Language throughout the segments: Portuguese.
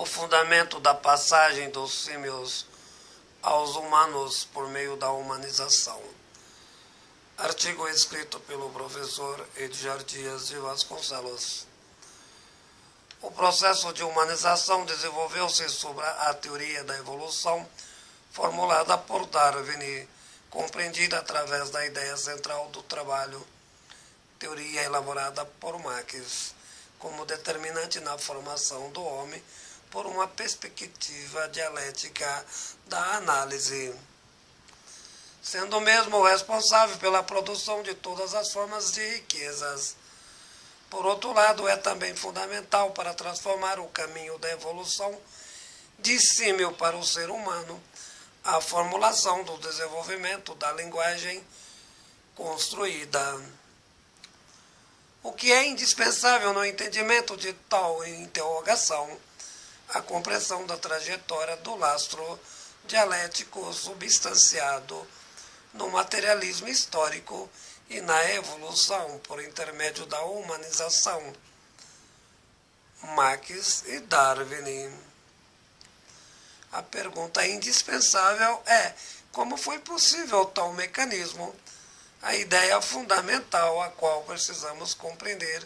o fundamento da passagem dos símios aos humanos por meio da humanização. Artigo escrito pelo professor Edgar Dias de Vasconcelos. O processo de humanização desenvolveu-se sobre a teoria da evolução formulada por Darwin, compreendida através da ideia central do trabalho, teoria elaborada por Marx, como determinante na formação do homem por uma perspectiva dialética da análise, sendo mesmo responsável pela produção de todas as formas de riquezas. Por outro lado, é também fundamental para transformar o caminho da evolução de símio para o ser humano a formulação do desenvolvimento da linguagem construída. O que é indispensável no entendimento de tal interrogação, a compreensão da trajetória do lastro dialético substanciado no materialismo histórico e na evolução por intermédio da humanização, Marx e Darwin. A pergunta indispensável é: como foi possível tal mecanismo? A ideia fundamental a qual precisamos compreender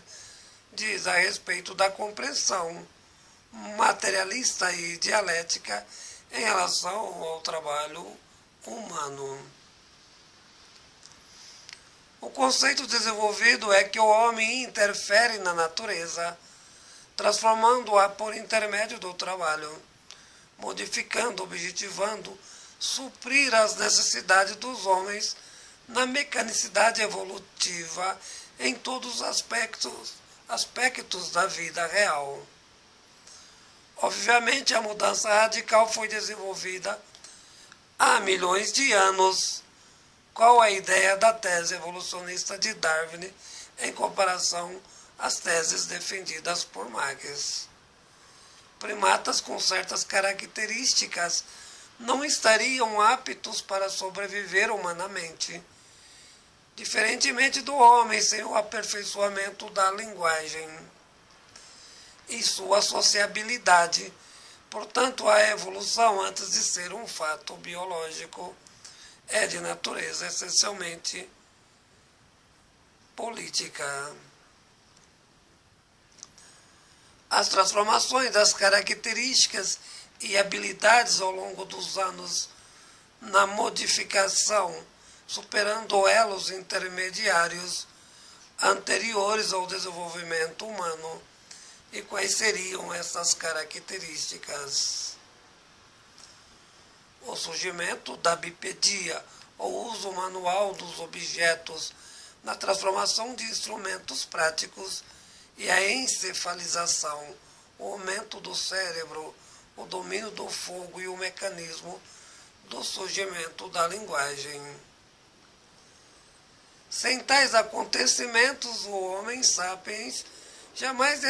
diz a respeito da compreensão materialista e dialética em relação ao trabalho humano. O conceito desenvolvido é que o homem interfere na natureza, transformando-a por intermédio do trabalho, modificando, objetivando, suprir as necessidades dos homens na mecanicidade evolutiva em todos os aspectos da vida real. Obviamente, a mudança radical foi desenvolvida há milhões de anos. Qual a ideia da tese evolucionista de Darwin em comparação às teses defendidas por Marx? Primatas com certas características não estariam aptos para sobreviver humanamente, diferentemente do homem sem o aperfeiçoamento da linguagem e sua sociabilidade. Portanto, a evolução, antes de ser um fato biológico, é de natureza essencialmente política. As transformações das características e habilidades ao longo dos anos na modificação, superando elos intermediários anteriores ao desenvolvimento humano. E quais seriam essas características? O surgimento da bipedia, o uso manual dos objetos na transformação de instrumentos práticos e a encefalização, o aumento do cérebro, o domínio do fogo e o mecanismo do surgimento da linguagem. Sem tais acontecimentos, o Homo sapiens jamais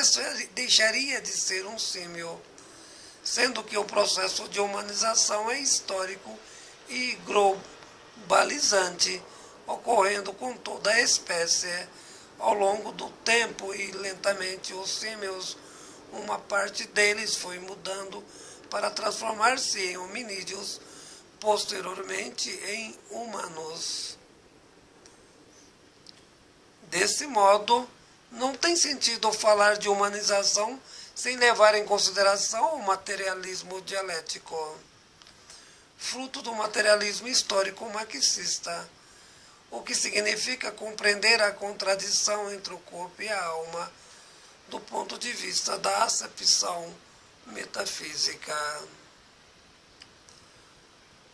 deixaria de ser um símio, sendo que o processo de humanização é histórico e globalizante, ocorrendo com toda a espécie ao longo do tempo, e lentamente os símios, uma parte deles foi mudando para transformar-se em hominídeos, posteriormente em humanos. Desse modo, não tem sentido falar de humanização sem levar em consideração o materialismo dialético, fruto do materialismo histórico marxista, o que significa compreender a contradição entre o corpo e a alma do ponto de vista da acepção metafísica.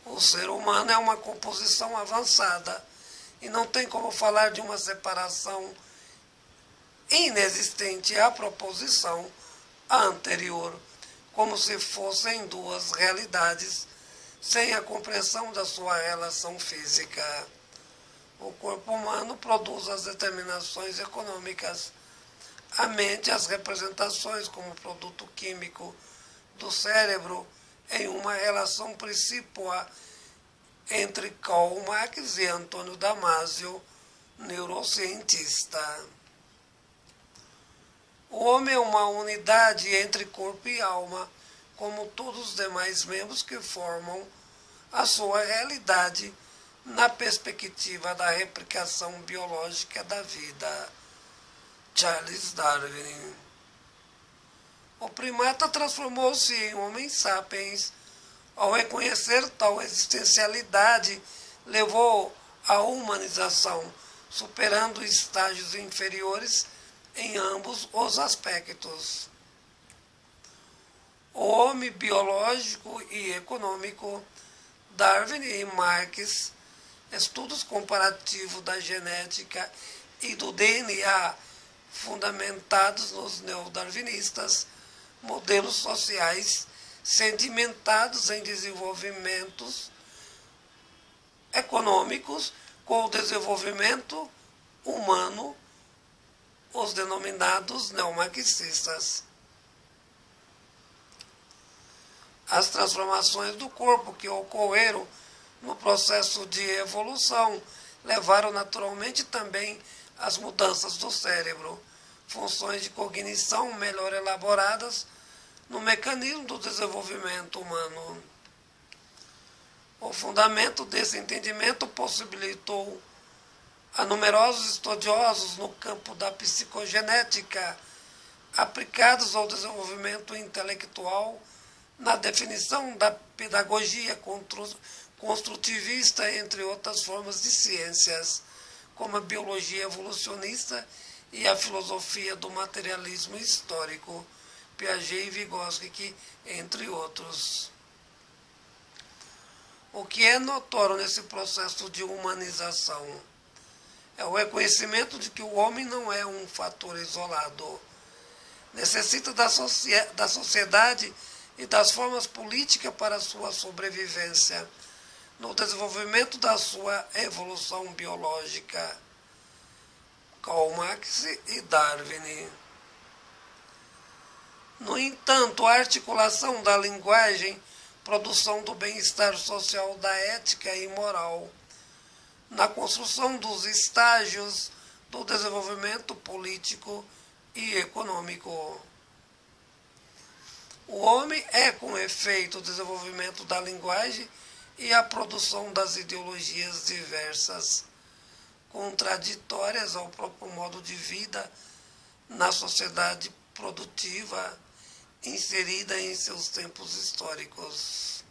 O ser humano é uma composição avançada e não tem como falar de uma separação inexistente à proposição anterior, como se fossem duas realidades, sem a compreensão da sua relação física. O corpo humano produz as determinações econômicas, a mente as representações como produto químico do cérebro, em uma relação principal entre Karl Marx e Antônio Damasio, neurocientista. O homem é uma unidade entre corpo e alma, como todos os demais membros que formam a sua realidade na perspectiva da replicação biológica da vida. Charles Darwin. O primata transformou-se em Homo sapiens. Ao reconhecer tal existencialidade, levou à humanização, superando estágios inferiores em ambos os aspectos. O homem biológico e econômico. Darwin e Marx, estudos comparativos da genética e do DNA, fundamentados nos neodarwinistas, modelos sociais sedimentados em desenvolvimentos econômicos com o desenvolvimento humano, os denominados neomarxistas. As transformações do corpo que ocorreram no processo de evolução levaram naturalmente também às mudanças do cérebro, funções de cognição melhor elaboradas no mecanismo do desenvolvimento humano. O fundamento desse entendimento possibilitou a numerosos estudiosos no campo da psicogenética aplicados ao desenvolvimento intelectual na definição da pedagogia construtivista, entre outras formas de ciências, como a biologia evolucionista e a filosofia do materialismo histórico, Piaget e Vygotsky, entre outros. O que é notório nesse processo de humanização é o reconhecimento de que o homem não é um fator isolado. Necessita da sociedade e das formas políticas para sua sobrevivência, no desenvolvimento da sua evolução biológica. Karl Marx e Darwin. No entanto, a articulação da linguagem, produção do bem-estar social, da ética e moral, na construção dos estágios do desenvolvimento político e econômico. O homem é, com efeito, o desenvolvimento da linguagem e a produção das ideologias diversas, contraditórias ao próprio modo de vida na sociedade produtiva inserida em seus tempos históricos.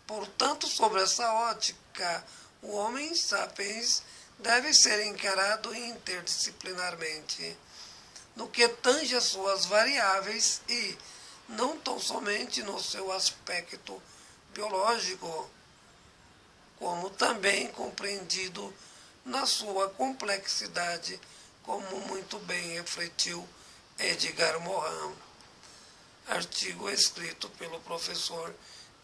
Portanto, sob essa ótica, o Homo sapiens deve ser encarado interdisciplinarmente, no que tange as suas variáveis e, não tão somente no seu aspecto biológico, como também compreendido na sua complexidade, como muito bem refletiu Edgar Morin. Artigo escrito pelo professor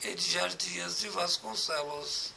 Edgar Dias de Vasconcelos.